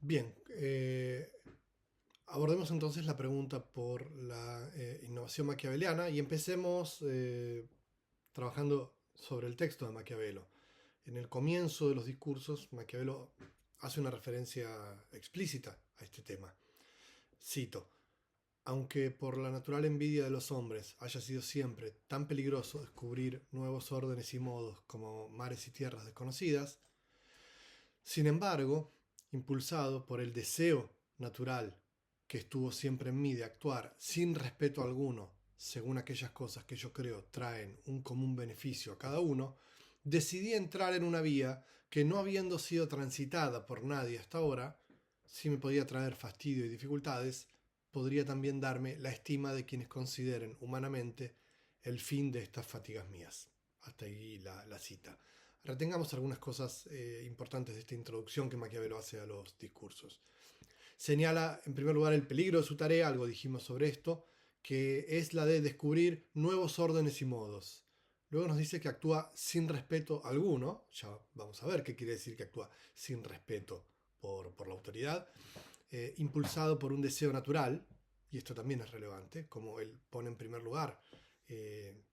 Bien, abordemos entonces la pregunta por la innovación maquiaveliana y empecemos trabajando sobre el texto de Maquiavelo. En el comienzo de los discursos, Maquiavelo hace una referencia explícita a este tema. Cito: aunque por la natural envidia de los hombres haya sido siempre tan peligroso descubrir nuevos órdenes y modos como mares y tierras desconocidas, sin embargo, impulsado por el deseo natural que estuvo siempre en mí de actuar sin respeto alguno, según aquellas cosas que yo creo traen un común beneficio a cada uno, decidí entrar en una vía que, no habiendo sido transitada por nadie hasta ahora, si me podía traer fastidio y dificultades, podría también darme la estima de quienes consideren humanamente el fin de estas fatigas mías. Hasta ahí la cita. Retengamos algunas cosas importantes de esta introducción que Maquiavelo hace a los discursos. Señala, en primer lugar, el peligro de su tarea, algo dijimos sobre esto, que es la de descubrir nuevos órdenes y modos. Luego nos dice que actúa sin respeto alguno, ya vamos a ver qué quiere decir que actúa sin respeto por la autoridad, impulsado por un deseo natural, y esto también es relevante, como él pone en primer lugar eh,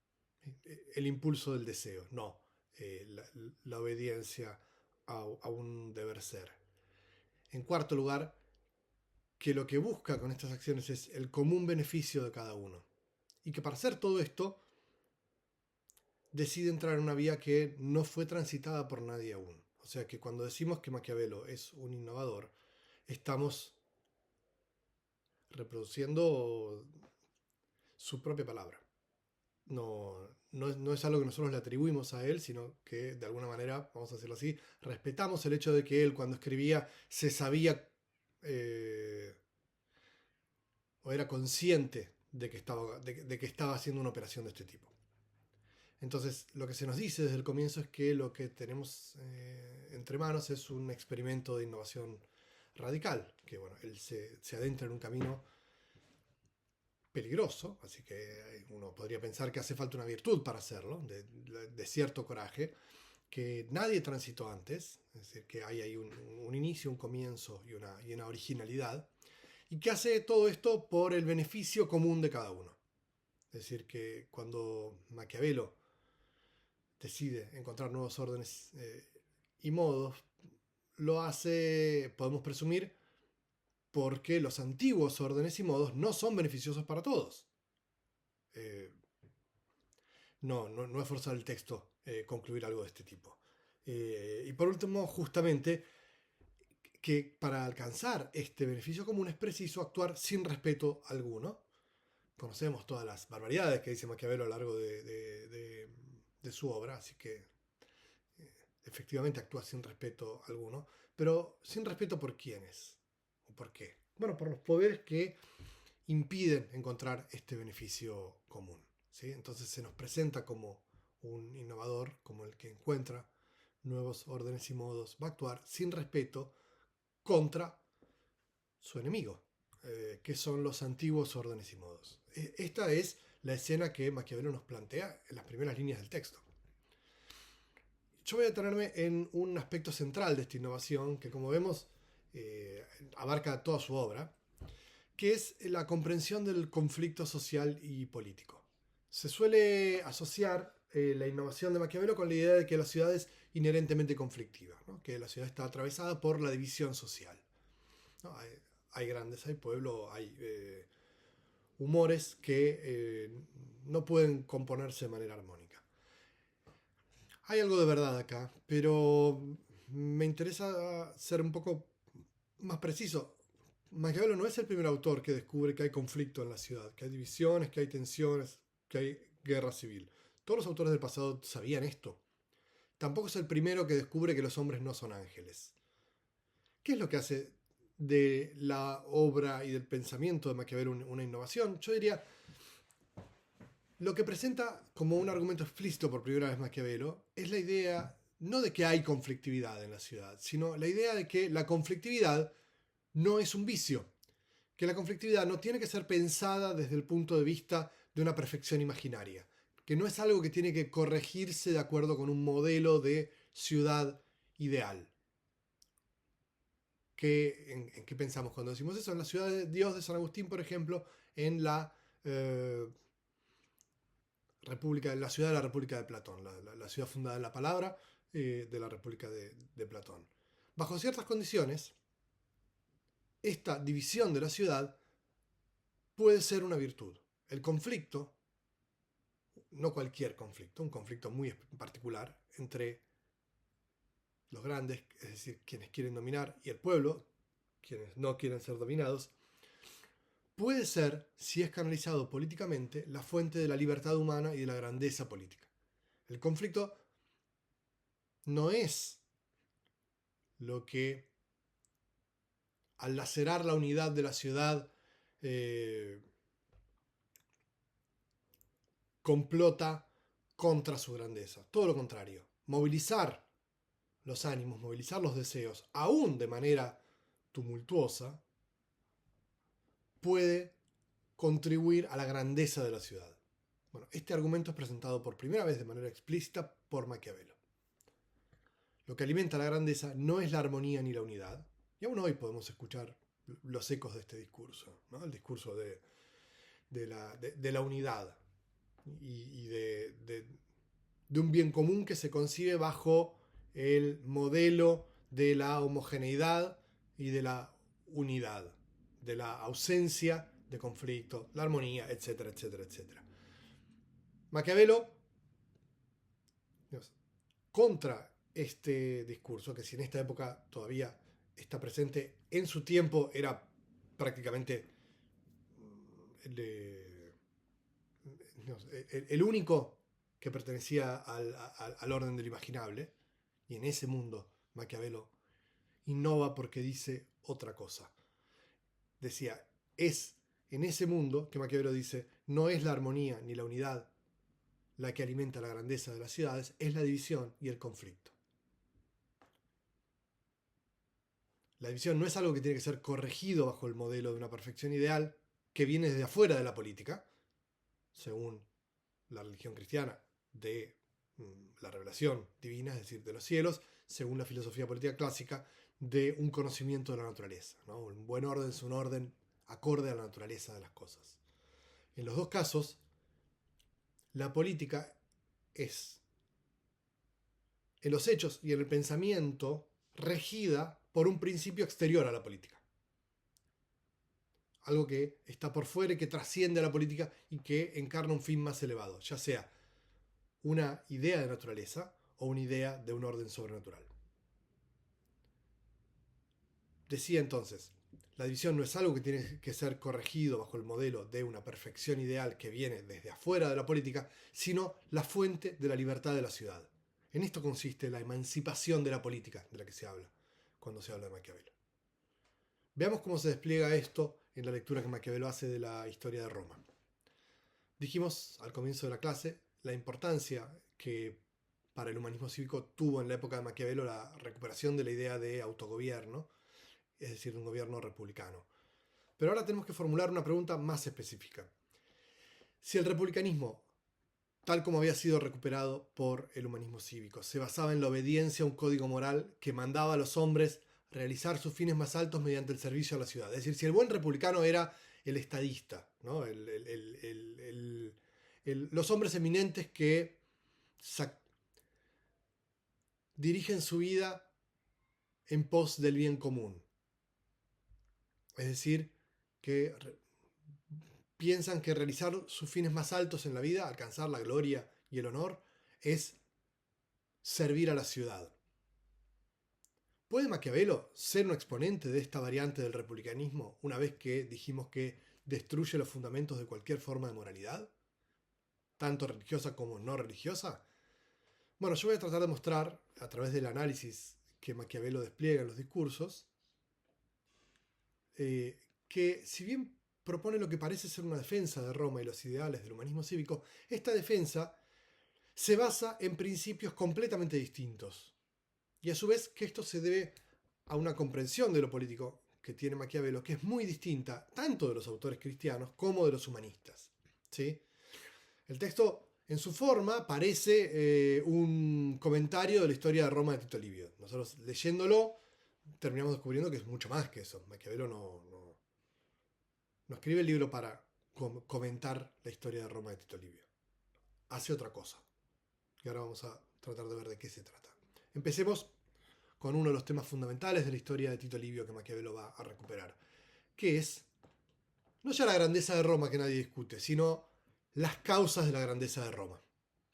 el impulso del deseo, no la obediencia a un deber ser. En cuarto lugar, que lo que busca con estas acciones es el común beneficio de cada uno. Y que para hacer todo esto decide entrar en una vía que no fue transitada por nadie aún. O sea que cuando decimos que Maquiavelo es un innovador, estamos reproduciendo su propia palabra. No es algo que nosotros le atribuimos a él, sino que de alguna manera, vamos a decirlo así, respetamos el hecho de que él cuando escribía se sabía eh, o era consciente de que estaba haciendo una operación de este tipo. Entonces, lo que se nos dice desde el comienzo es que lo que tenemos entre manos es un experimento de innovación radical, que bueno, él se adentra en un camino peligroso, así que uno podría pensar que hace falta una virtud para hacerlo, de cierto coraje, que nadie transitó antes, es decir, que hay ahí un inicio, un comienzo y una originalidad, y que hace todo esto por el beneficio común de cada uno. Es decir, que cuando Maquiavelo decide encontrar nuevos órdenes y modos, lo hace, podemos presumir, porque los antiguos órdenes y modos no son beneficiosos para todos. Eh, no es forzar el texto concluir algo de este tipo. Y por último, justamente, que para alcanzar este beneficio común es preciso actuar sin respeto alguno. Conocemos todas las barbaridades que dice Maquiavelo a lo largo de su obra, así que efectivamente actúa sin respeto alguno, pero sin respeto por quiénes o por qué. Bueno, por los poderes que impiden encontrar este beneficio común. ¿Sí? Entonces se nos presenta como un innovador, como el que encuentra nuevos órdenes y modos, va a actuar sin respeto contra su enemigo, que son los antiguos órdenes y modos. Esta es la escena que Maquiavelo nos plantea en las primeras líneas del texto. Yo voy a detenerme en un aspecto central de esta innovación que, como vemos, abarca toda su obra, que es la comprensión del conflicto social y político. Se suele asociar la innovación de Maquiavelo con la idea de que la ciudad es inherentemente conflictiva, ¿no? Que la ciudad está atravesada por la división social. ¿No? Hay grandes, hay pueblos, hay humores que no pueden componerse de manera armónica. Hay algo de verdad acá, pero me interesa ser un poco más preciso. Maquiavelo no es el primer autor que descubre que hay conflicto en la ciudad, que hay divisiones, que hay tensiones, que hay guerra civil. Todos los autores del pasado sabían esto. Tampoco es el primero que descubre que los hombres no son ángeles. ¿Qué es lo que hace de la obra y del pensamiento de Maquiavelo una innovación? Yo diría, lo que presenta como un argumento explícito por primera vez Maquiavelo es la idea no de que hay conflictividad en la ciudad, sino la idea de que la conflictividad no es un vicio, que la conflictividad no tiene que ser pensada desde el punto de vista de una perfección imaginaria, que no es algo que tiene que corregirse de acuerdo con un modelo de ciudad ideal, ¿En qué pensamos cuando decimos eso? En la ciudad de Dios de San Agustín, por ejemplo, en la la ciudad de la República de Platón, la ciudad fundada en la palabra de la República de Platón. Bajo ciertas condiciones, esta división de la ciudad puede ser una virtud. El conflicto, no cualquier conflicto, un conflicto muy particular entre los grandes, es decir, quienes quieren dominar, y el pueblo, quienes no quieren ser dominados, puede ser, si es canalizado políticamente, la fuente de la libertad humana y de la grandeza política. El conflicto no es lo que, al lacerar la unidad de la ciudad, complota contra su grandeza. Todo lo contrario. Movilizar los ánimos, movilizar los deseos, aún de manera tumultuosa, puede contribuir a la grandeza de la ciudad. Bueno, este argumento es presentado por primera vez de manera explícita por Maquiavelo. Lo que alimenta la grandeza no es la armonía ni la unidad, y aún hoy podemos escuchar los ecos de este discurso, ¿no? El discurso de la unidad y de un bien común que se concibe bajo el modelo de la homogeneidad y de la unidad, de la ausencia de conflicto, la armonía, etcétera, etcétera, etcétera. Maquiavelo, contra este discurso, que si en esta época todavía está presente, en su tiempo era prácticamente el único que pertenecía al orden del imaginable, y en ese mundo Maquiavelo innova porque dice otra cosa. Decía, es en ese mundo que Maquiavelo dice, no es la armonía ni la unidad la que alimenta la grandeza de las ciudades, es la división y el conflicto. La división no es algo que tiene que ser corregido bajo el modelo de una perfección ideal que viene desde afuera de la política, según la religión cristiana, de la revelación divina, es decir, de los cielos, según la filosofía política clásica, de un conocimiento de la naturaleza, ¿no? Un buen orden es un orden acorde a la naturaleza de las cosas. En los dos casos, la política es, en los hechos y en el pensamiento, regida por un principio exterior a la política. Algo que está por fuera y que trasciende a la política y que encarna un fin más elevado, ya sea una idea de naturaleza o una idea de un orden sobrenatural. Decía entonces, la división no es algo que tiene que ser corregido bajo el modelo de una perfección ideal que viene desde afuera de la política, sino la fuente de la libertad de la ciudad. En esto consiste la emancipación de la política de la que se habla cuando se habla de Maquiavelo. Veamos cómo se despliega esto en la lectura que Maquiavelo hace de la historia de Roma. Dijimos al comienzo de la clase la importancia que para el humanismo cívico tuvo en la época de Maquiavelo la recuperación de la idea de autogobierno, es decir, de un gobierno republicano. Pero ahora tenemos que formular una pregunta más específica. Si el republicanismo, tal como había sido recuperado por el humanismo cívico, se basaba en la obediencia a un código moral que mandaba a los hombres realizar sus fines más altos mediante el servicio a la ciudad. Es decir, si el buen republicano era el estadista, ¿no? Los hombres eminentes que dirigen su vida en pos del bien común. Es decir, que piensan que realizar sus fines más altos en la vida, alcanzar la gloria y el honor, es servir a la ciudad. ¿Puede Maquiavelo ser un exponente de esta variante del republicanismo una vez que dijimos que destruye los fundamentos de cualquier forma de moralidad, tanto religiosa como no religiosa? Bueno, yo voy a tratar de mostrar, a través del análisis que Maquiavelo despliega en los discursos, que si bien propone lo que parece ser una defensa de Roma y los ideales del humanismo cívico, esta defensa se basa en principios completamente distintos. Y a su vez que esto se debe a una comprensión de lo político que tiene Maquiavelo, que es muy distinta tanto de los autores cristianos como de los humanistas. ¿Sí? El texto, en su forma, parece un comentario de la historia de Roma de Tito Livio. Nosotros leyéndolo terminamos descubriendo que es mucho más que eso. Maquiavelo no escribe el libro para comentar la historia de Roma de Tito Livio. Hace otra cosa. Y ahora vamos a tratar de ver de qué se trata. Empecemos con uno de los temas fundamentales de la historia de Tito Livio que Maquiavelo va a recuperar, que es no ya la grandeza de Roma que nadie discute, sino las causas de la grandeza de Roma.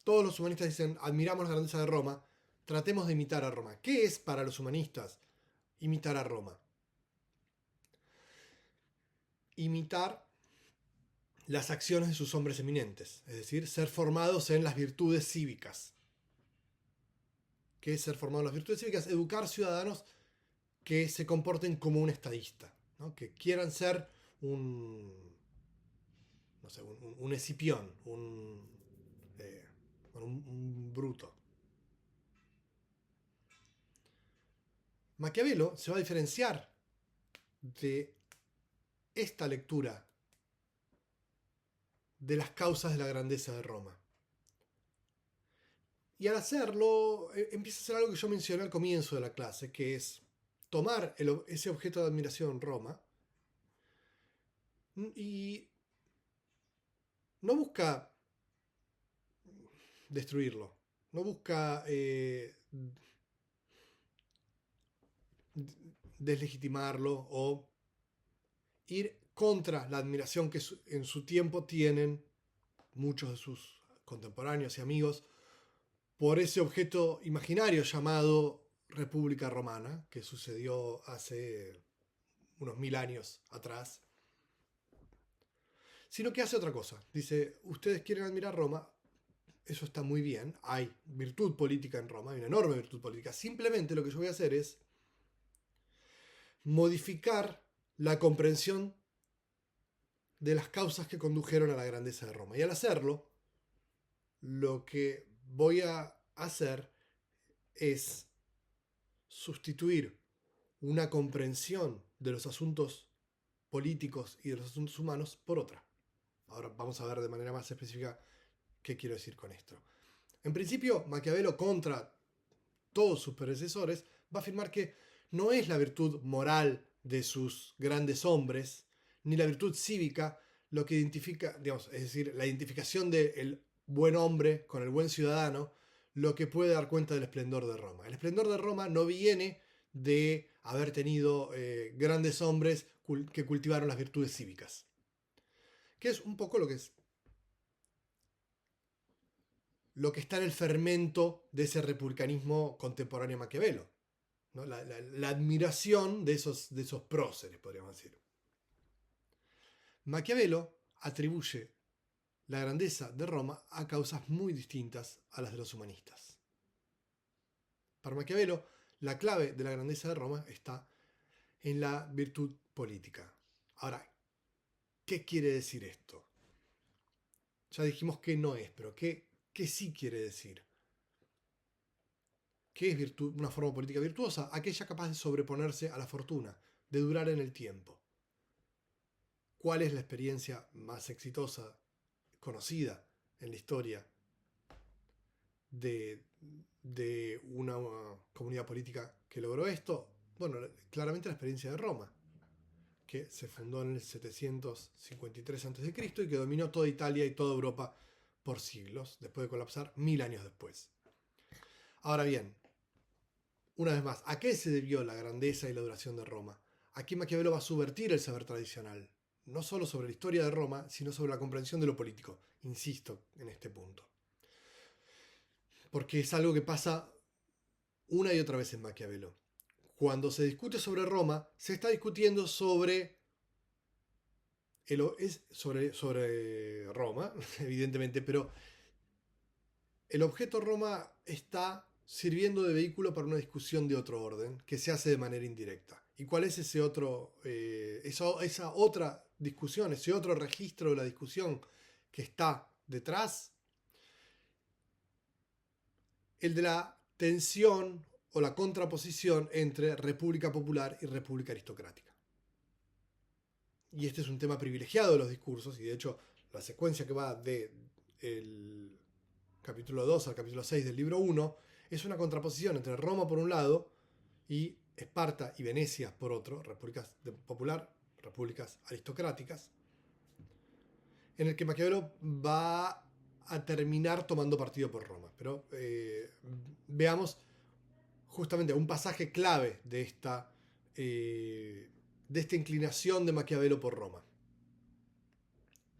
Todos los humanistas dicen, admiramos la grandeza de Roma, tratemos de imitar a Roma. ¿Qué es para los humanistas imitar a Roma? Imitar las acciones de sus hombres eminentes, es decir, ser formados en las virtudes cívicas. ¿Qué es ser formado en las virtudes cívicas? Educar ciudadanos que se comporten como un estadista, ¿no? Que quieran ser un Escipión, un bruto. Maquiavelo se va a diferenciar de esta lectura de las causas de la grandeza de Roma. Y al hacerlo, empieza a hacer algo que yo mencioné al comienzo de la clase, que es tomar ese objeto de admiración, Roma, y no busca destruirlo, no busca deslegitimarlo o ir contra la admiración que en su tiempo tienen muchos de sus contemporáneos y amigos por ese objeto imaginario llamado República Romana, que sucedió hace unos 1000 años atrás, sino que hace otra cosa. Dice, ustedes quieren admirar Roma, eso está muy bien, hay virtud política en Roma, hay una enorme virtud política, simplemente lo que yo voy a hacer es modificar la comprensión de las causas que condujeron a la grandeza de Roma. Y al hacerlo, lo que voy a hacer es sustituir una comprensión de los asuntos políticos y de los asuntos humanos por otra. Ahora vamos a ver de manera más específica qué quiero decir con esto. En principio, Maquiavelo, contra todos sus predecesores, va a afirmar que no es la virtud moral de sus grandes hombres, ni la virtud cívica, lo que identifica, digamos, es decir, la identificación del buen hombre con el buen ciudadano, lo que puede dar cuenta del esplendor de Roma. El esplendor de Roma no viene de haber tenido grandes hombres que cultivaron las virtudes cívicas, que es un poco lo que está en el fermento de ese republicanismo contemporáneo a Maquiavelo, ¿no? La admiración de esos próceres, podríamos decir. Maquiavelo atribuye la grandeza de Roma a causas muy distintas a las de los humanistas. Para Maquiavelo, la clave de la grandeza de Roma está en la virtud política. Ahora, ¿qué quiere decir esto? Ya dijimos que no es, pero ¿qué sí quiere decir? ¿Qué es virtud, una forma política virtuosa? Aquella capaz de sobreponerse a la fortuna, de durar en el tiempo. ¿Cuál es la experiencia más exitosa, conocida en la historia de una comunidad política que logró esto? Bueno, claramente la experiencia de Roma, que se fundó en el 753 a.C. y que dominó toda Italia y toda Europa por siglos, después de colapsar 1000 años después. Ahora bien, una vez más, ¿a qué se debió la grandeza y la duración de Roma? Aquí Maquiavelo va a subvertir el saber tradicional, no solo sobre la historia de Roma, sino sobre la comprensión de lo político. Insisto en este punto. Porque es algo que pasa una y otra vez en Maquiavelo. Cuando se discute sobre Roma, se está discutiendo sobre Roma, evidentemente, pero el objeto Roma está sirviendo de vehículo para una discusión de otro orden, que se hace de manera indirecta. ¿Y cuál es esa otra discusión, ese otro registro de la discusión que está detrás? El de la tensión o la contraposición entre república popular y república aristocrática. Y este es un tema privilegiado de los discursos, y de hecho la secuencia que va del capítulo 2 al capítulo 6 del libro 1 es una contraposición entre Roma por un lado y Esparta y Venecia por otro, repúblicas popular, repúblicas aristocráticas, en el que Maquiavelo va a terminar tomando partido por Roma. Pero veamos justamente un pasaje clave de esta inclinación de Maquiavelo por Roma.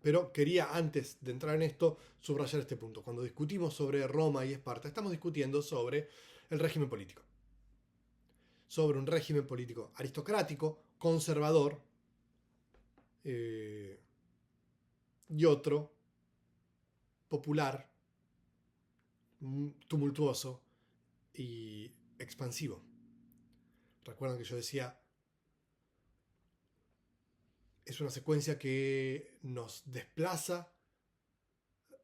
Pero quería, antes de entrar en esto, subrayar este punto. Cuando discutimos sobre Roma y Esparta, estamos discutiendo sobre el régimen político. Sobre un régimen político aristocrático, conservador, y otro popular, tumultuoso y expansivo. Recuerdan que yo decía, es una secuencia que nos desplaza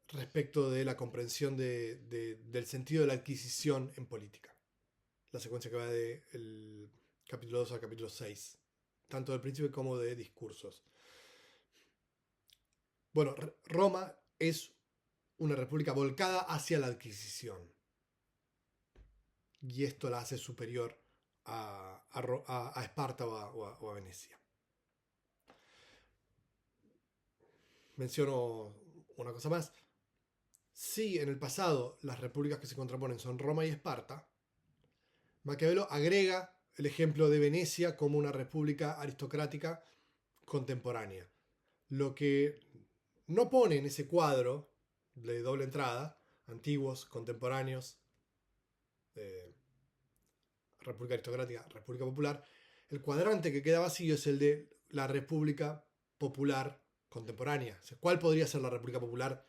respecto de la comprensión del sentido de la adquisición en política. La secuencia que va del capítulo 2 al capítulo 6, tanto del principio como de discursos. Bueno, Roma es una república volcada hacia la adquisición. Y esto la hace superior a Esparta o a Venecia. Menciono una cosa más. Si en el pasado las repúblicas que se contraponen son Roma y Esparta, Maquiavelo agrega el ejemplo de Venecia como una república aristocrática contemporánea. Lo que no pone en ese cuadro de doble entrada, antiguos, contemporáneos, república aristocrática, república popular, el cuadrante que queda vacío es el de la república popular contemporánea. O sea, ¿cuál podría ser la república popular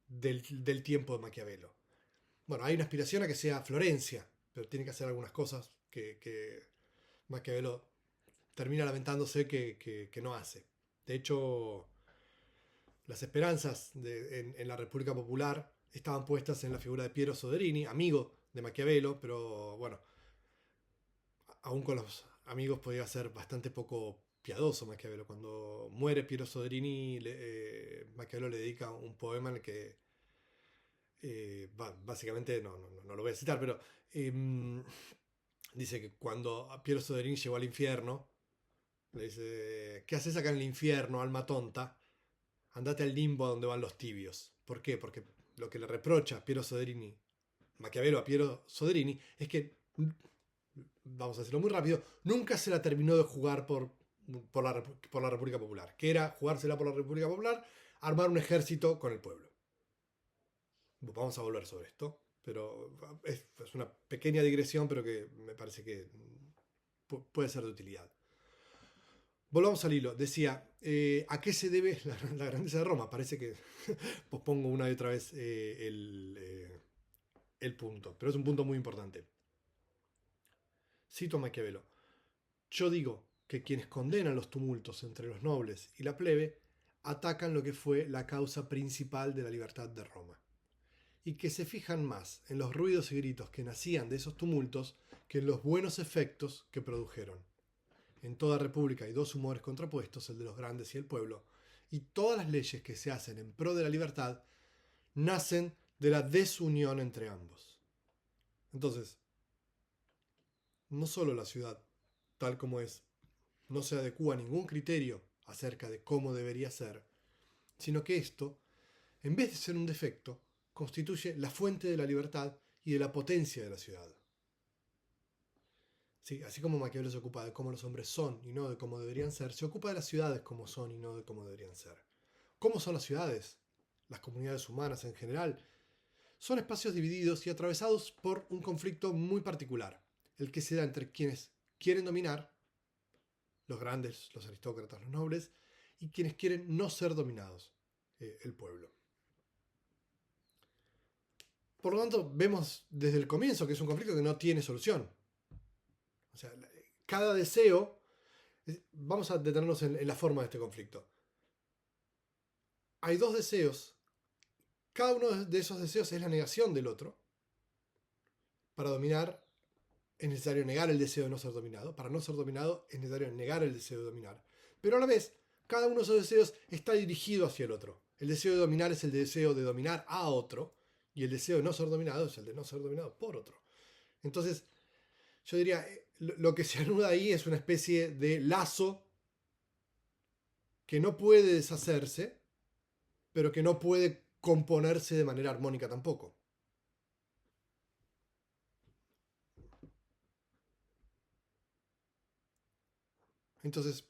del tiempo de Maquiavelo? Bueno, hay una aspiración a que sea Florencia, pero tiene que hacer algunas cosas que Maquiavelo termina lamentándose que no hace. De hecho, las esperanzas en la República Popular estaban puestas en la figura de Piero Soderini, amigo de Maquiavelo, pero bueno, aún con los amigos podía ser bastante poco piadoso Maquiavelo. Cuando muere Piero Soderini, Maquiavelo le dedica un poema en el que básicamente no lo voy a citar, pero dice que cuando Piero Soderini llegó al infierno, le dice: ¿qué haces acá en el infierno, alma tonta? Andate al limbo a donde van los tibios. ¿Por qué? Porque lo que le reprocha Piero Soderini, Maquiavelo a Piero Soderini, es que, vamos a decirlo muy rápido, nunca se la terminó de jugar por la República Popular, que era jugársela por la República Popular, armar un ejército con el pueblo. Vamos a volver sobre esto, pero es una pequeña digresión, pero que me parece que puede ser de utilidad. Volvamos al hilo. Decía, ¿a qué se debe la grandeza de Roma? Parece que pospongo una y otra vez el punto, pero es un punto muy importante. Cito a Maquiavelo: yo digo que quienes condenan los tumultos entre los nobles y la plebe atacan lo que fue la causa principal de la libertad de Roma, y que se fijan más en los ruidos y gritos que nacían de esos tumultos que en los buenos efectos que produjeron. En toda república hay dos humores contrapuestos, el de los grandes y el pueblo, y todas las leyes que se hacen en pro de la libertad nacen de la desunión entre ambos. Entonces, no solo la ciudad, tal como es, no se adecúa a ningún criterio acerca de cómo debería ser, sino que esto, en vez de ser un defecto, constituye la fuente de la libertad y de la potencia de la ciudad. Sí, así como Maquiavelo se ocupa de cómo los hombres son y no de cómo deberían ser, se ocupa de las ciudades como son y no de cómo deberían ser. ¿Cómo son las ciudades? Las comunidades humanas en general son espacios divididos y atravesados por un conflicto muy particular, el que se da entre quienes quieren dominar, los grandes, los aristócratas, los nobles, y quienes quieren no ser dominados, el pueblo. Por lo tanto, vemos desde el comienzo que es un conflicto que no tiene solución. O sea, cada deseo, vamos a detenernos en la forma de este conflicto. Hay dos deseos, cada uno de esos deseos es la negación del otro. Para dominar es necesario negar el deseo de no ser dominado, para no ser dominado es necesario negar el deseo de dominar. Pero a la vez, cada uno de esos deseos está dirigido hacia el otro. El deseo de dominar es el deseo de dominar a otro, y el deseo de no ser dominado es el de no ser dominado por otro. Entonces, yo diría, lo que se anuda ahí es una especie de lazo que no puede deshacerse, pero que no puede componerse de manera armónica tampoco. Entonces,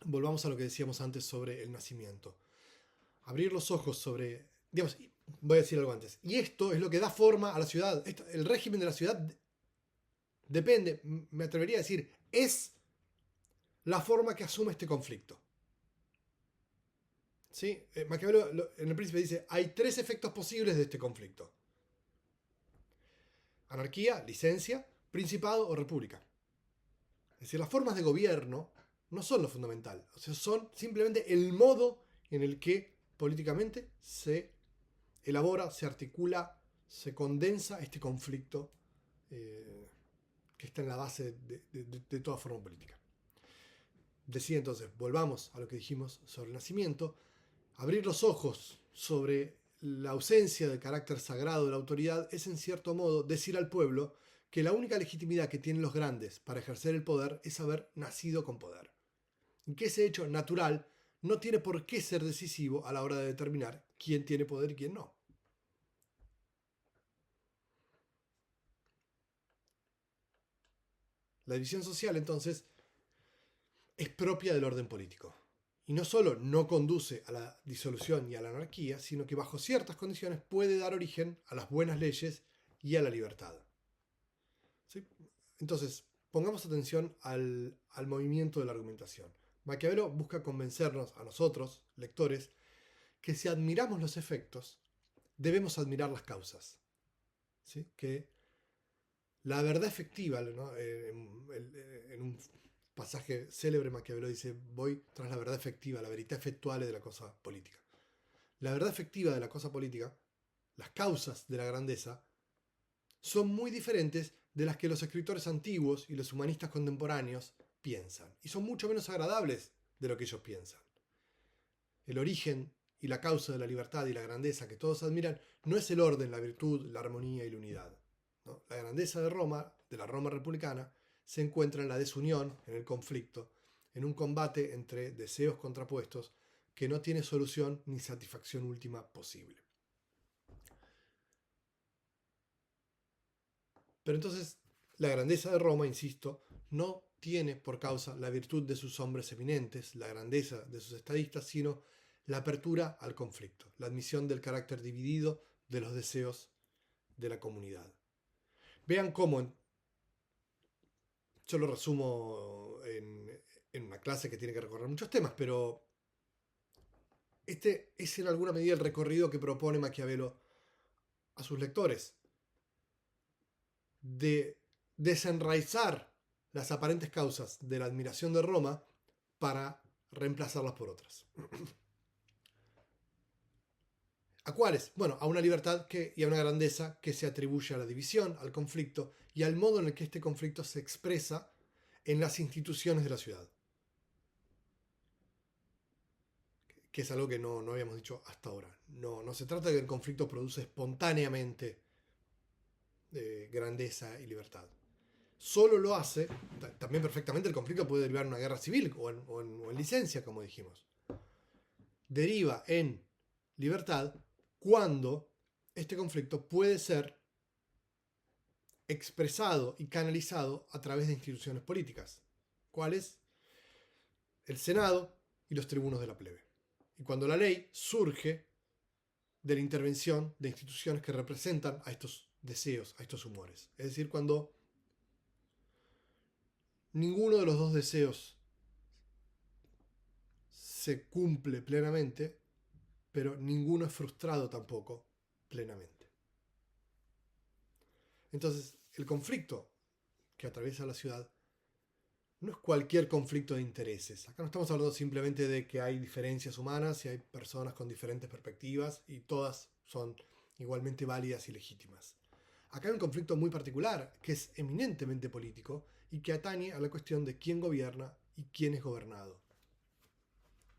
volvamos a lo que decíamos antes sobre el nacimiento. Abrir los ojos sobre, digamos, voy a decir algo antes. Y esto es lo que da forma a la ciudad. El régimen de la ciudad depende, me atrevería a decir, es la forma que asume este conflicto. ¿Sí? Maquiavelo en El Príncipe dice, hay tres efectos posibles de este conflicto. Anarquía, licencia, principado o república. Es decir, las formas de gobierno no son lo fundamental. O sea, son simplemente el modo en el que políticamente se elabora, se articula, se condensa este conflicto que está en la base de toda forma política. Decía entonces, volvamos a lo que dijimos sobre el nacimiento, abrir los ojos sobre la ausencia del carácter sagrado de la autoridad es en cierto modo decir al pueblo que la única legitimidad que tienen los grandes para ejercer el poder es haber nacido con poder. Y que ese hecho natural no tiene por qué ser decisivo a la hora de determinar quién tiene poder y quién no. La división social, entonces, es propia del orden político. Y no solo no conduce a la disolución y a la anarquía, sino que bajo ciertas condiciones puede dar origen a las buenas leyes y a la libertad. ¿Sí? Entonces, pongamos atención al movimiento de la argumentación. Maquiavelo busca convencernos a nosotros, lectores, que si admiramos los efectos, debemos admirar las causas. ¿Sí? Que la verdad efectiva, ¿no? En un pasaje célebre Maquiavelo dice, voy tras la verdad efectiva, la verità effettuale de la cosa política. La verdad efectiva de la cosa política, las causas de la grandeza, son muy diferentes de las que los escritores antiguos y los humanistas contemporáneos piensan, y son mucho menos agradables de lo que ellos piensan. El origen y la causa de la libertad y la grandeza que todos admiran no es el orden, la virtud, la armonía y la unidad. ¿No? La grandeza de Roma, de la Roma republicana, se encuentra en la desunión, en el conflicto, en un combate entre deseos contrapuestos que no tiene solución ni satisfacción última posible. Pero entonces, la grandeza de Roma, insisto, no tiene por causa la virtud de sus hombres eminentes, la grandeza de sus estadistas, sino la apertura al conflicto, la admisión del carácter dividido de los deseos de la comunidad. Vean cómo, yo lo resumo en una clase que tiene que recorrer muchos temas, pero este es en alguna medida el recorrido que propone Maquiavelo a sus lectores, de desenraizar las aparentes causas de la admiración de Roma para reemplazarlas por otras. ¿A cuáles? Bueno, a una libertad y a una grandeza que se atribuye a la división, al conflicto y al modo en el que este conflicto se expresa en las instituciones de la ciudad. Que es algo que no habíamos dicho hasta ahora. No se trata de que el conflicto produce espontáneamente grandeza y libertad. Solo lo hace, también perfectamente el conflicto puede derivar en una guerra civil o en licencia, como dijimos. Deriva en libertad cuando este conflicto puede ser expresado y canalizado a través de instituciones políticas. ¿Cuáles? El Senado y los tribunos de la plebe. Y cuando la ley surge de la intervención de instituciones que representan a estos deseos, a estos humores. Es decir, cuando ninguno de los dos deseos se cumple plenamente, pero ninguno es frustrado tampoco plenamente. Entonces, el conflicto que atraviesa la ciudad no es cualquier conflicto de intereses. Acá no estamos hablando simplemente de que hay diferencias humanas y hay personas con diferentes perspectivas y todas son igualmente válidas y legítimas. Acá hay un conflicto muy particular que es eminentemente político y que atañe a la cuestión de quién gobierna y quién es gobernado.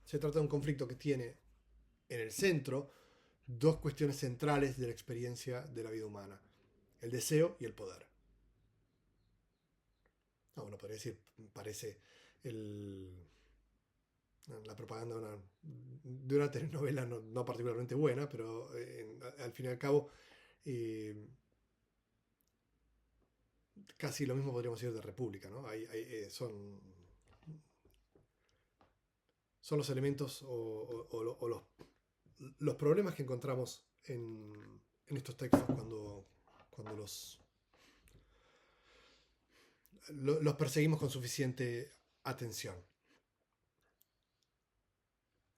Se trata de un conflicto que tiene en el centro dos cuestiones centrales de la experiencia de la vida humana: el deseo y el poder. no, uno podría decir, parece la propaganda de una telenovela no particularmente buena, pero al fin y al cabo eh, casi lo mismo podríamos decir de República, ¿no? Son los elementos o los problemas que encontramos en estos textos cuando los perseguimos con suficiente atención.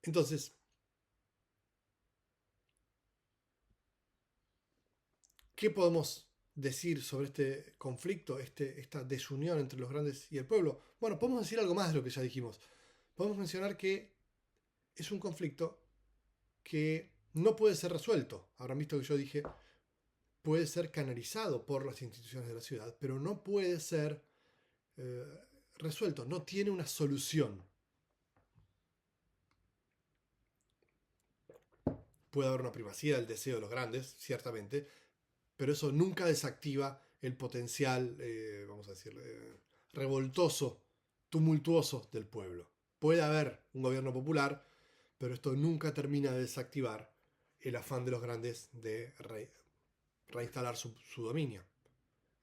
Entonces, ¿qué podemos decir sobre este conflicto, esta desunión entre los grandes y el pueblo? Bueno, podemos decir algo más de lo que ya dijimos. Podemos mencionar que es un conflicto que no puede ser resuelto. Habrán visto que yo dije, puede ser canalizado por las instituciones de la ciudad, pero no puede ser eh, resuelto, no tiene una solución. Puede haber una primacía del deseo de los grandes, ciertamente, pero eso nunca desactiva el potencial, vamos a decir, revoltoso, tumultuoso del pueblo. Puede haber un gobierno popular, pero esto nunca termina de desactivar el afán de los grandes de reinstalar su dominio.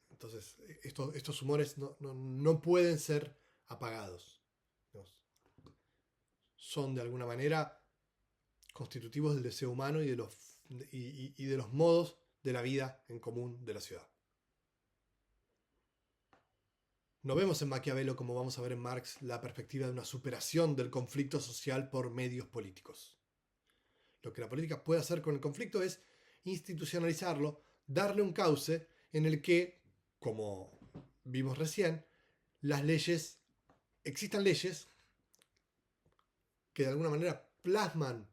Entonces, estos humores no pueden ser apagados. Son de alguna manera constitutivos del deseo humano y de los modos de la vida en común de la ciudad. No vemos en Maquiavelo, como vamos a ver en Marx, la perspectiva de una superación del conflicto social por medios políticos. Lo que la política puede hacer con el conflicto es institucionalizarlo, darle un cauce en el que, como vimos recién, existan leyes que de alguna manera plasman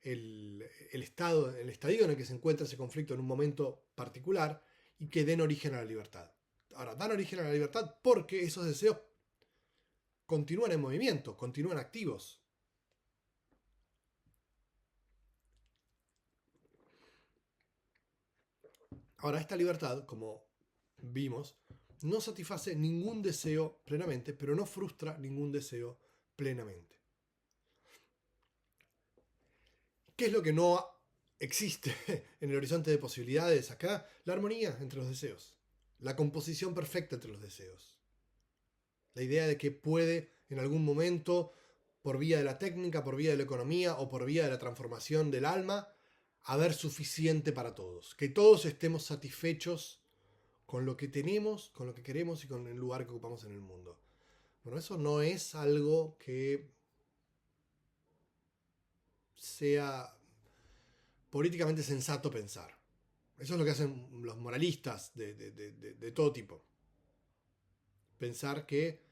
el estadio en el que se encuentra ese conflicto en un momento particular y que den origen a la libertad. Ahora, dan origen a la libertad porque esos deseos continúan en movimiento, continúan activos. Ahora, esta libertad, como vimos, no satisface ningún deseo plenamente, pero no frustra ningún deseo plenamente. ¿Qué es lo que no existe en el horizonte de posibilidades acá? La armonía entre los deseos, la composición perfecta entre los deseos. La idea de que puede en algún momento, por vía de la técnica, por vía de la economía o por vía de la transformación del alma, haber suficiente para todos. Que todos estemos satisfechos con lo que tenemos, con lo que queremos y con el lugar que ocupamos en el mundo. Bueno, eso no es algo que sea políticamente sensato pensar. Eso es lo que hacen los moralistas de todo tipo. Pensar que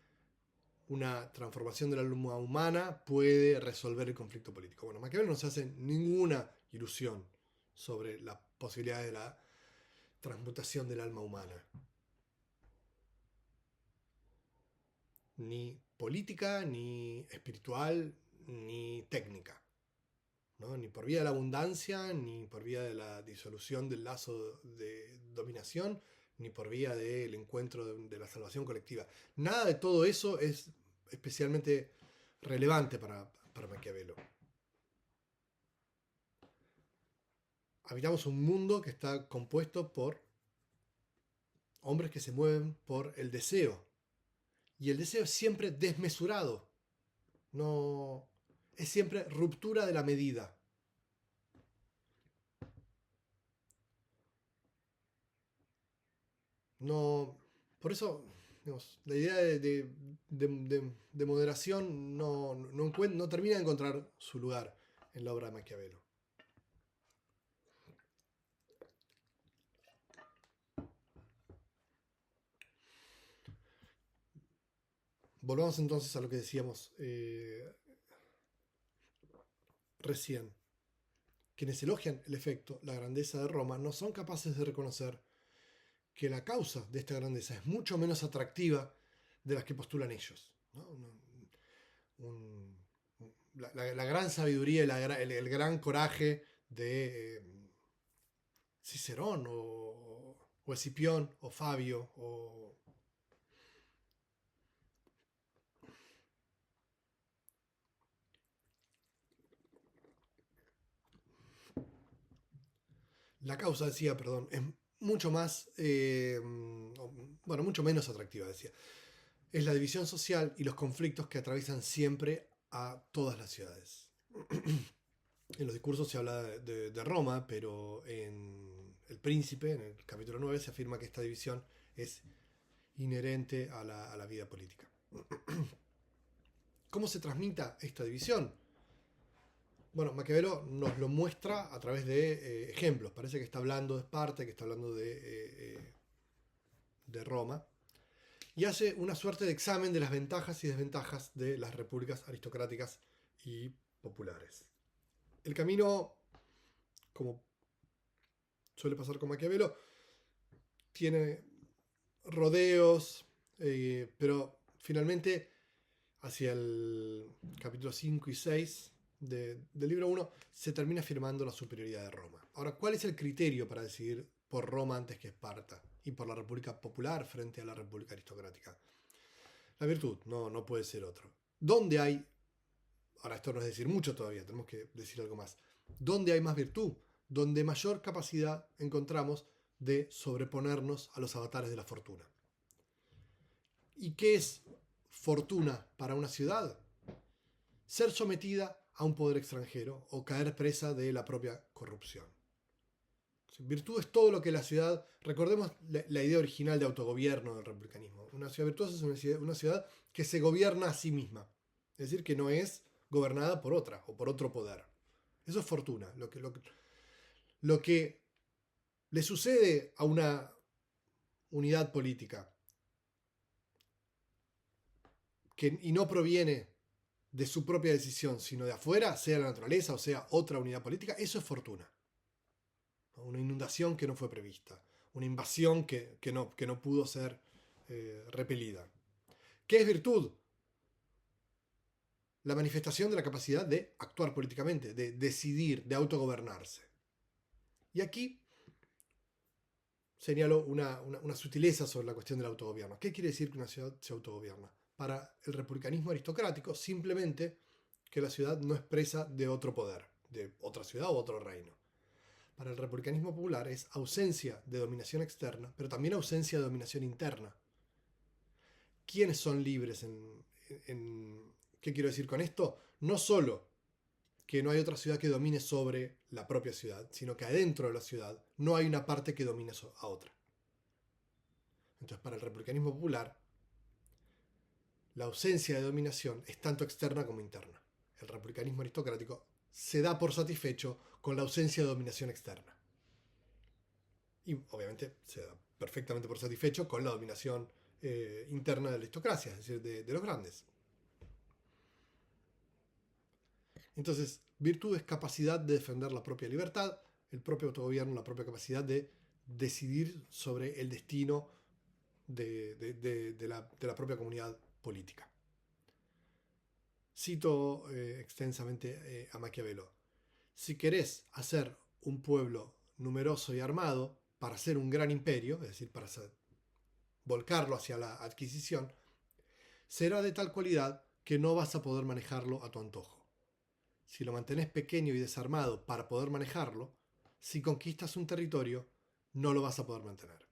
una transformación de la alma humana puede resolver el conflicto político. Bueno, Maquiavelo no se hace ninguna ilusión sobre la posibilidad de la transmutación del alma humana. Ni política, ni espiritual, ni técnica. ¿No? Ni por vía de la abundancia, ni por vía de la disolución del lazo de dominación, ni por vía del encuentro de la salvación colectiva. Nada de todo eso es especialmente relevante para Maquiavelo. Habitamos un mundo que está compuesto por hombres que se mueven por el deseo. Y el deseo es siempre desmesurado. No, es siempre ruptura de la medida. No, por eso, digamos, la idea de moderación no termina de encontrar su lugar en la obra de Maquiavelo. Volvamos entonces a lo que decíamos recién. Quienes elogian el efecto, la grandeza de Roma, no son capaces de reconocer que la causa de esta grandeza es mucho menos atractiva de las que postulan ellos. ¿No? La gran sabiduría y el gran coraje de Cicerón o o Escipión, o Fabio, o... La causa, decía, perdón, es mucho más, bueno, mucho menos atractiva, decía. Es la división social y los conflictos que atraviesan siempre a todas las ciudades. En los discursos se habla de Roma, pero en El Príncipe, en el capítulo 9, se afirma que esta división es inherente a la vida política. ¿Cómo se transmita esta división? Bueno, Maquiavelo nos lo muestra a través de ejemplos. Parece que está hablando de Esparta, que está hablando de Roma, y hace una suerte de examen de las ventajas y desventajas de las repúblicas aristocráticas y populares. El camino, como suele pasar con Maquiavelo, tiene rodeos, pero finalmente hacia el capítulo 5 y 6 del libro 1 se termina afirmando la superioridad de Roma. Ahora, ¿cuál es el criterio para decidir por Roma antes que Esparta y por la República Popular frente a la República Aristocrática? La virtud, no puede ser otro. ¿Dónde hay, ahora esto no es decir mucho todavía, tenemos que decir algo más, ¿dónde hay más virtud? Donde mayor capacidad encontramos de sobreponernos a los avatares de la fortuna. ¿Y qué es fortuna para una ciudad? Ser sometida a un poder extranjero o caer presa de la propia corrupción. Virtud es todo lo que la ciudad... Recordemos la idea original de autogobierno del republicanismo. Una ciudad virtuosa es una ciudad que se gobierna a sí misma. Es decir, que no es gobernada por otra o por otro poder. Eso es fortuna. Lo que le sucede a una unidad política y no proviene de su propia decisión, sino de afuera, sea la naturaleza o sea otra unidad política, eso es fortuna. Una inundación que no fue prevista, una invasión que no pudo ser repelida. ¿Qué es virtud? La manifestación de la capacidad de actuar políticamente, de decidir, de autogobernarse. Y aquí señalo una sutileza sobre la cuestión del autogobierno. ¿Qué quiere decir que una ciudad se autogobierna? Para el republicanismo aristocrático, simplemente que la ciudad no es presa de otro poder, de otra ciudad o otro reino. Para el republicanismo popular es ausencia de dominación externa, pero también ausencia de dominación interna. ¿Quiénes son libres ¿Qué quiero decir con esto? No solo que no hay otra ciudad que domine sobre la propia ciudad, sino que adentro de la ciudad no hay una parte que domine a otra. Entonces, para el republicanismo popular, la ausencia de dominación es tanto externa como interna. El republicanismo aristocrático se da por satisfecho con la ausencia de dominación externa. Y obviamente se da perfectamente por satisfecho con la dominación interna de la aristocracia, es decir, de los grandes. Entonces, virtud es capacidad de defender la propia libertad, el propio autogobierno, la propia capacidad de decidir sobre el destino de la propia comunidad política. Cito extensamente a Maquiavelo. Si querés hacer un pueblo numeroso y armado para hacer un gran imperio, es decir, para volcarlo hacia la adquisición, será de tal cualidad que no vas a poder manejarlo a tu antojo. Si lo mantenés pequeño y desarmado para poder manejarlo, si conquistas un territorio, no lo vas a poder mantener.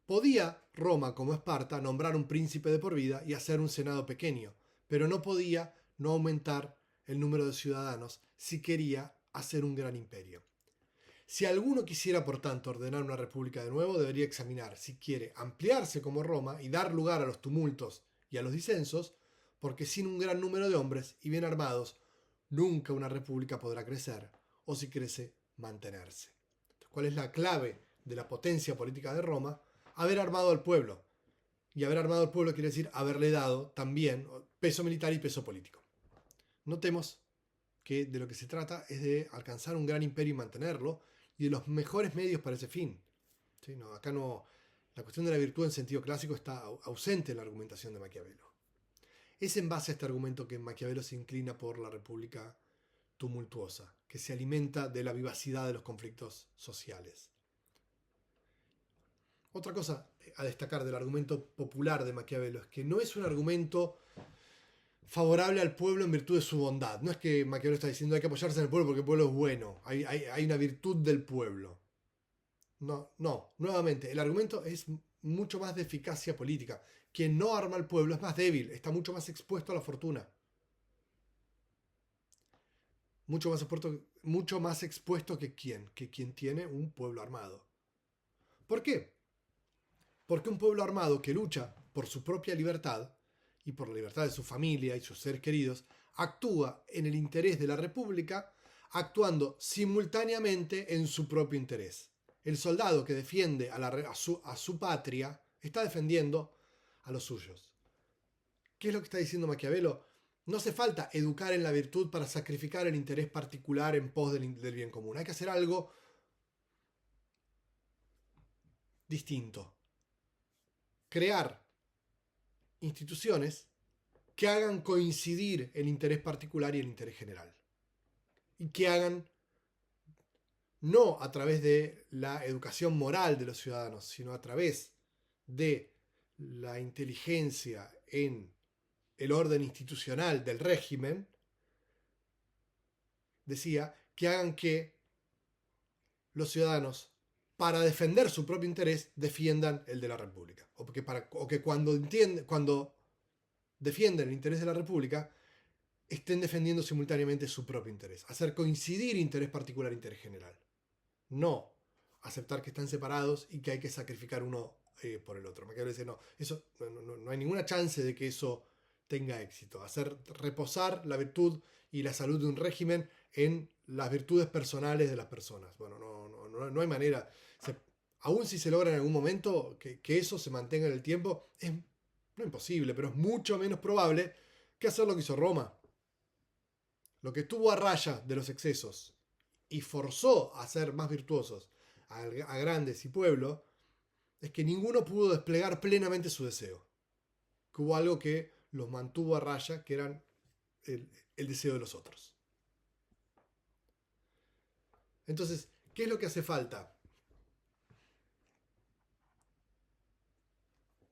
Podía Roma, como Esparta, nombrar un príncipe de por vida y hacer un senado pequeño, pero no podía no aumentar el número de ciudadanos si quería hacer un gran imperio. Si alguno quisiera, por tanto, ordenar una república de nuevo, debería examinar si quiere ampliarse como Roma y dar lugar a los tumultos y a los disensos, porque sin un gran número de hombres y bien armados, nunca una república podrá crecer, o si crece, mantenerse. Entonces, ¿cuál es la clave de la potencia política de Roma? Haber armado al pueblo. Y haber armado al pueblo quiere decir haberle dado también peso militar y peso político. Notemos que de lo que se trata es de alcanzar un gran imperio y mantenerlo, y de los mejores medios para ese fin. ¿Sí? Acá no, la cuestión de la virtud en sentido clásico está ausente en la argumentación de Maquiavelo. Es en base a este argumento que Maquiavelo se inclina por la república tumultuosa, que se alimenta de la vivacidad de los conflictos sociales. Otra cosa a destacar del argumento popular de Maquiavelo es que no es un argumento favorable al pueblo en virtud de su bondad. No es que Maquiavelo está diciendo hay que apoyarse en el pueblo porque el pueblo es bueno, hay una virtud del pueblo. No, no, nuevamente, el argumento es mucho más de eficacia política. Quien no arma al pueblo es más débil, está mucho más expuesto a la fortuna. Mucho más expuesto que quien tiene un pueblo armado. ¿Por qué? Porque un pueblo armado que lucha por su propia libertad y por la libertad de su familia y sus seres queridos, actúa en el interés de la República, actuando simultáneamente en su propio interés. El soldado que defiende a su patria está defendiendo a los suyos. ¿Qué es lo que está diciendo Maquiavelo? No hace falta educar en la virtud para sacrificar el interés particular en pos del bien común. Hay que hacer algo distinto. Crear instituciones que hagan coincidir el interés particular y el interés general. Y que hagan, no a través de la educación moral de los ciudadanos, sino a través de la inteligencia en el orden institucional del régimen, decía, que hagan que los ciudadanos, para defender su propio interés, defiendan el de la República. O que cuando defienden el interés de la República, estén defendiendo simultáneamente su propio interés. Hacer coincidir interés particular e interés general. No aceptar que están separados y que hay que sacrificar uno por el otro. Me quiero decir, no, eso, no hay ninguna chance de que eso tenga éxito. Hacer reposar la virtud y la salud de un régimen en las virtudes personales de las personas. Bueno, no hay manera. Aún si se logra en algún momento que eso se mantenga en el tiempo, es no imposible, pero es mucho menos probable que hacer lo que hizo Roma. Lo que estuvo a raya de los excesos y forzó a ser más virtuosos a grandes y pueblos, es que ninguno pudo desplegar plenamente su deseo. Que hubo algo que los mantuvo a raya, que eran el deseo de los otros. Entonces, ¿qué es lo que hace falta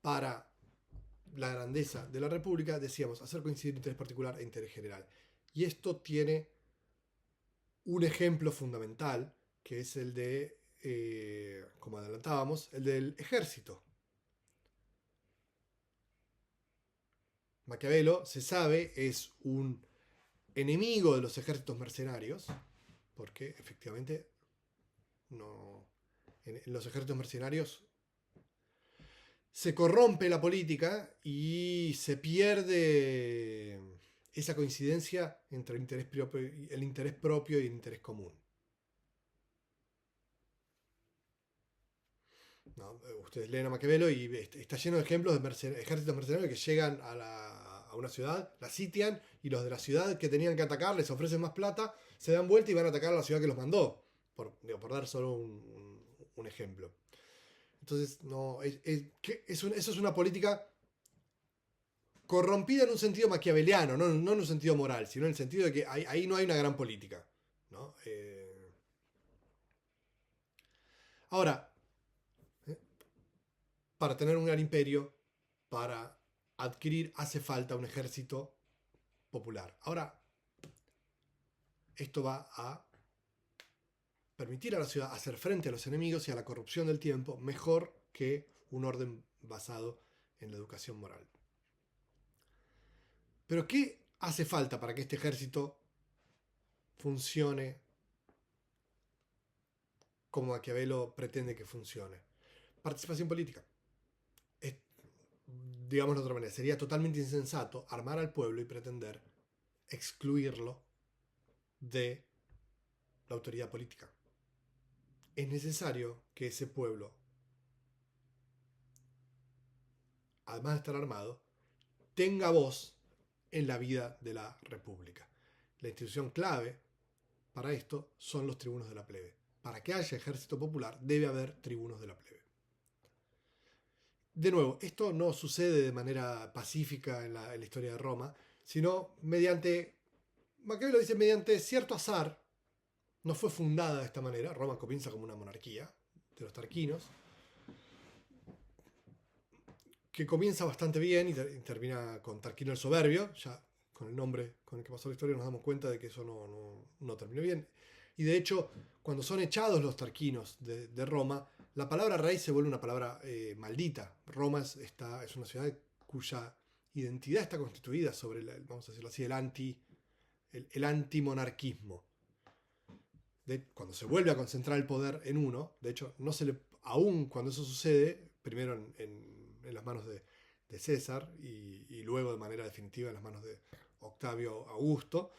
para la grandeza de la República? Decíamos, hacer coincidir interés particular e interés general. Y esto tiene un ejemplo fundamental, que es el de, como adelantábamos, el del ejército. Maquiavelo, se sabe, es un enemigo de los ejércitos mercenarios, porque efectivamente en los ejércitos mercenarios se corrompe la política y se pierde esa coincidencia entre el interés propio y el interés común. ¿No? Ustedes leen a Maquiavelo y está lleno de ejemplos de ejércitos mercenarios que llegan a una ciudad, la sitian y los de la ciudad que tenían que atacar les ofrecen más plata, se dan vuelta y van a atacar a la ciudad que los mandó, por dar solo un ejemplo. Entonces, no, eso es una política corrompida en un sentido maquiaveliano, no en un sentido moral, sino en el sentido de que ahí no hay una gran política. ¿No? Ahora, para tener un gran imperio, para adquirir, hace falta un ejército popular. Ahora, esto va a permitir a la ciudad hacer frente a los enemigos y a la corrupción del tiempo mejor que un orden basado en la educación moral. Pero ¿qué hace falta para que este ejército funcione como Maquiavelo pretende que funcione? Participación política. Digamos de otra manera, sería totalmente insensato armar al pueblo y pretender excluirlo de la autoridad política. Es necesario que ese pueblo, además de estar armado, tenga voz en la vida de la República. La institución clave para esto son los tribunos de la plebe. Para que haya ejército popular debe haber tribunos de la plebe. De nuevo, esto no sucede de manera pacífica en la historia de Roma, sino mediante, Maquiavelo dice, mediante cierto azar. No fue fundada de esta manera. Roma comienza como una monarquía de los tarquinos. que comienza bastante bien y termina con Tarquino el Soberbio. Ya con el nombre con el que pasó la historia nos damos cuenta de que eso no terminó bien. Y de hecho, cuando son echados los tarquinos de Roma, la palabra rey se vuelve una palabra maldita. Roma es una ciudad cuya identidad está constituida sobre, vamos a decirlo así, el antimonarquismo. Cuando se vuelve a concentrar el poder en uno, de hecho, no se le, aún cuando eso sucede, primero en las manos de César y luego de manera definitiva en las manos de Octavio Augusto,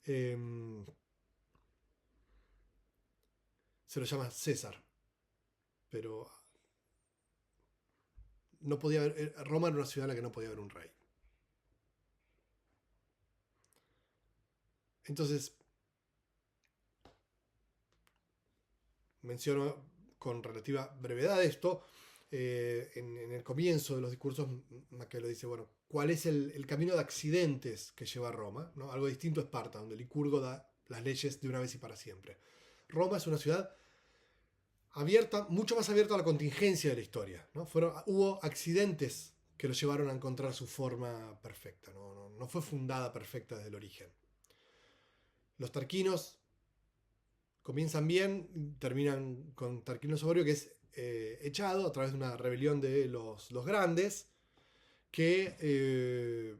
eh, se lo llama César, pero no podía haber, Roma era una ciudad en la que no podía haber un rey. Entonces, menciono con relativa brevedad esto. En el comienzo de los discursos, Maquiavelo dice, bueno, ¿cuál es el camino de accidentes que lleva a Roma? ¿No? Algo distinto a Esparta, donde Licurgo da las leyes de una vez y para siempre. Roma es una ciudad abierta, mucho más abierta a la contingencia de la historia. ¿No? Hubo accidentes que lo llevaron a encontrar su forma perfecta. No fue fundada perfecta desde el origen. Los tarquinos comienzan bien, terminan con Tarquino el Soberbio, que es echado a través de una rebelión de los grandes, que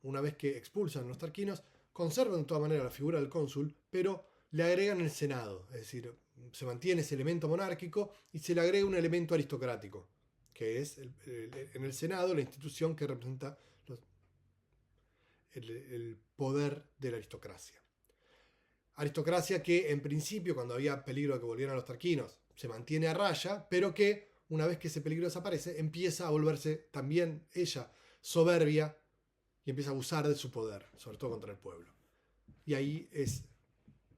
una vez que expulsan a los tarquinos, conservan de todas maneras la figura del cónsul, pero le agregan el Senado, es decir, se mantiene ese elemento monárquico y se le agrega un elemento aristocrático, que es en el Senado la institución que representa el poder de la aristocracia. Aristocracia que en principio, cuando había peligro de que volvieran los tarquinos, se mantiene a raya, pero que una vez que ese peligro desaparece, empieza a volverse también ella soberbia y empieza a abusar de su poder, sobre todo contra el pueblo. Y ahí es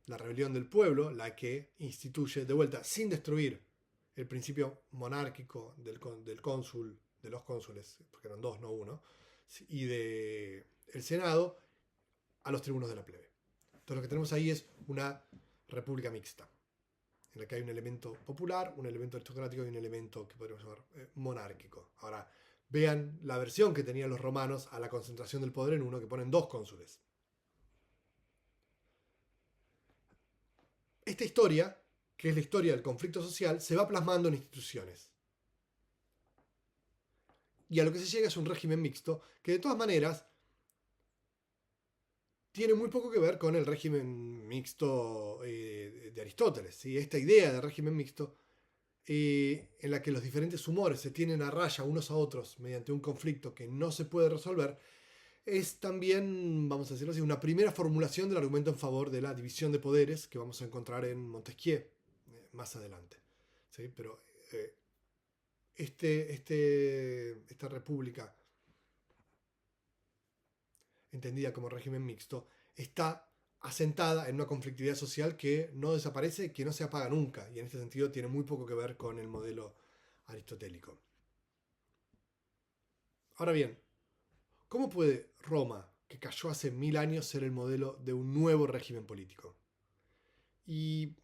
la rebelión del pueblo la que instituye de vuelta, sin destruir el principio monárquico del cónsul, de los cónsules, porque eran dos, no uno, y del Senado, a los tribunos de la plebe. Entonces lo que tenemos ahí es una república mixta, en la que hay un elemento popular, un elemento aristocrático y un elemento que podríamos llamar monárquico. Ahora, vean la versión que tenían los romanos a la concentración del poder en uno, que ponen dos cónsules. Esta historia, que es la historia del conflicto social, se va plasmando en instituciones. Y a lo que se llega es un régimen mixto, que de todas maneras tiene muy poco que ver con el régimen mixto de Aristóteles. ¿Sí? Esta idea de régimen mixto, en la que los diferentes humores se tienen a raya unos a otros mediante un conflicto que no se puede resolver, es también, vamos a decirlo así, una primera formulación del argumento en favor de la división de poderes que vamos a encontrar en Montesquieu más adelante. ¿Sí? Pero esta república, entendida como régimen mixto, está asentada en una conflictividad social que no desaparece, que no se apaga nunca, y en este sentido tiene muy poco que ver con el modelo aristotélico. Ahora bien, ¿cómo puede Roma, que cayó hace 1000 años, ser el modelo de un nuevo régimen político? Y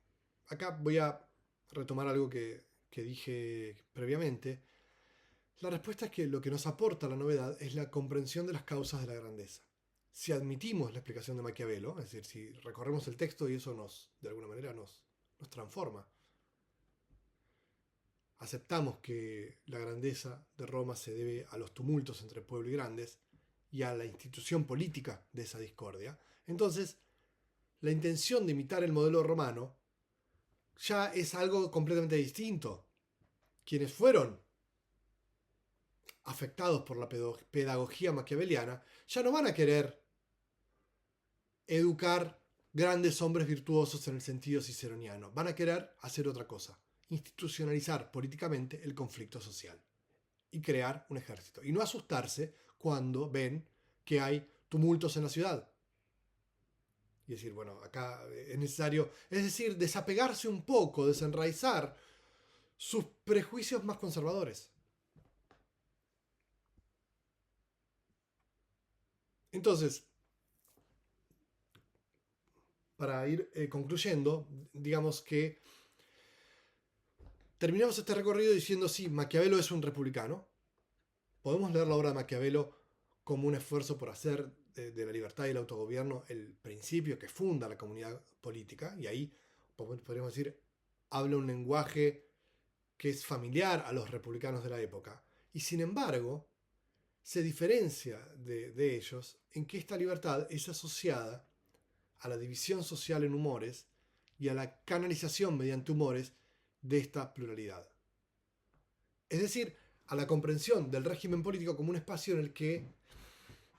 acá voy a retomar algo que dije previamente. La respuesta es que lo que nos aporta la novedad es la comprensión de las causas de la grandeza. Si admitimos la explicación de Maquiavelo, es decir, si recorremos el texto y eso de alguna manera nos transforma, aceptamos que la grandeza de Roma se debe a los tumultos entre pueblo y grandes y a la institución política de esa discordia, entonces la intención de imitar el modelo romano ya es algo completamente distinto. Quienes fueron afectados por la pedagogía maquiaveliana ya no van a querer educar grandes hombres virtuosos en el sentido ciceroniano. Van a querer hacer otra cosa: institucionalizar políticamente el conflicto social y crear un ejército. Y no asustarse cuando ven que hay tumultos en la ciudad. Y decir, bueno, acá es necesario, es decir, desapegarse un poco, desenraizar sus prejuicios más conservadores. Entonces, para ir concluyendo, digamos que terminamos este recorrido diciendo, sí, Maquiavelo es un republicano, podemos leer la obra de Maquiavelo como un esfuerzo por hacer de la libertad y el autogobierno el principio que funda la comunidad política, y ahí podríamos decir, habla un lenguaje que es familiar a los republicanos de la época, y sin embargo se diferencia de ellos en que esta libertad es asociada a la división social en humores y a la canalización mediante humores de esta pluralidad. Es decir, a la comprensión del régimen político como un espacio en el que,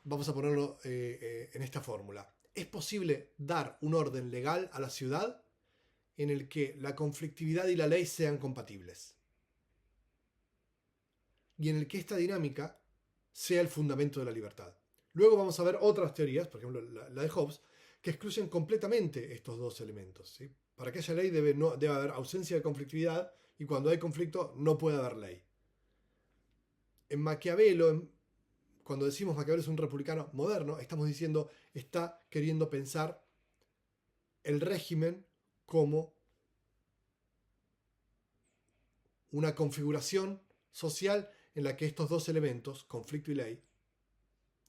vamos a ponerlo en esta fórmula, es posible dar un orden legal a la ciudad en el que la conflictividad y la ley sean compatibles. Y en el que esta dinámica sea el fundamento de la libertad. Luego vamos a ver otras teorías, por ejemplo la de Hobbes, que excluyen completamente estos dos elementos. ¿Sí? Para que haya ley debe haber ausencia de conflictividad, y cuando hay conflicto no puede haber ley. En Maquiavelo, cuando decimos Maquiavelo es un republicano moderno, estamos diciendo, está queriendo pensar el régimen como una configuración social en la que estos dos elementos, conflicto y ley,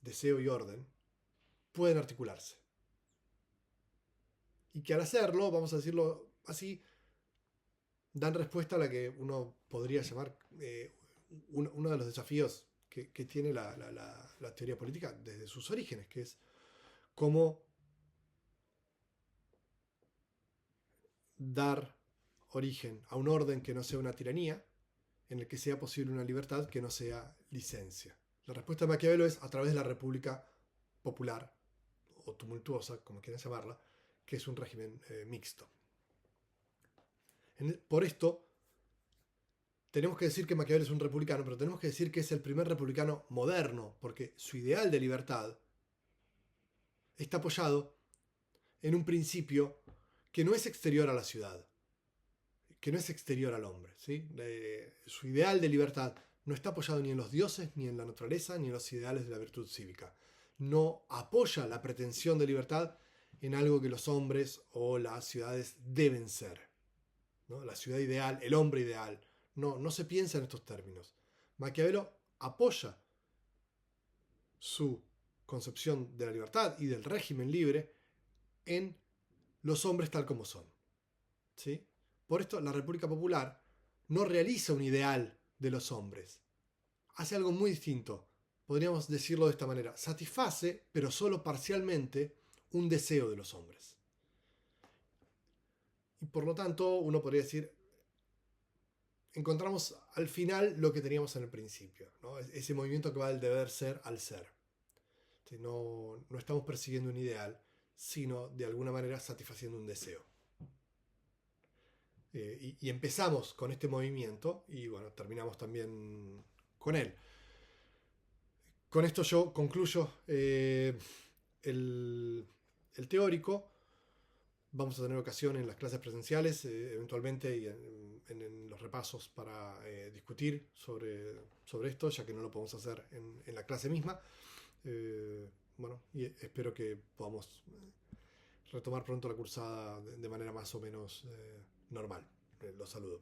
deseo y orden, pueden articularse. Y que al hacerlo, vamos a decirlo así, dan respuesta a la que uno podría llamar uno de los desafíos que tiene la teoría política desde sus orígenes, que es cómo dar origen a un orden que no sea una tiranía, en el que sea posible una libertad que no sea licencia. La respuesta de Maquiavelo es a través de la República Popular, o tumultuosa, como quieran llamarla, que es un régimen mixto. Por esto, tenemos que decir que Maquiavelo es un republicano, pero tenemos que decir que es el primer republicano moderno, porque su ideal de libertad está apoyado en un principio que no es exterior a la ciudad, que no es exterior al hombre. ¿Sí? Su ideal de libertad no está apoyado ni en los dioses, ni en la naturaleza, ni en los ideales de la virtud cívica. No apoya la pretensión de libertad en algo que los hombres o las ciudades deben ser, ¿no? La ciudad ideal, el hombre ideal. No se piensa en estos términos. Maquiavelo apoya su concepción de la libertad y del régimen libre en los hombres tal como son. ¿Sí? Por esto, la República Popular no realiza un ideal de los hombres. Hace algo muy distinto. Podríamos decirlo de esta manera. Satisface, pero solo parcialmente, un deseo de los hombres. Y por lo tanto, uno podría decir, encontramos al final lo que teníamos en el principio, ¿no? Ese movimiento que va del deber ser al ser. No estamos persiguiendo un ideal, sino de alguna manera satisfaciendo un deseo. Y empezamos con este movimiento y bueno, terminamos también con él. Con esto yo concluyo el teórico. Vamos a tener ocasión en las clases presenciales, eventualmente, y en los repasos para discutir sobre esto, ya que no lo podemos hacer en la clase misma. Bueno, y espero que podamos retomar pronto la cursada de manera más o menos normal. Los saludo.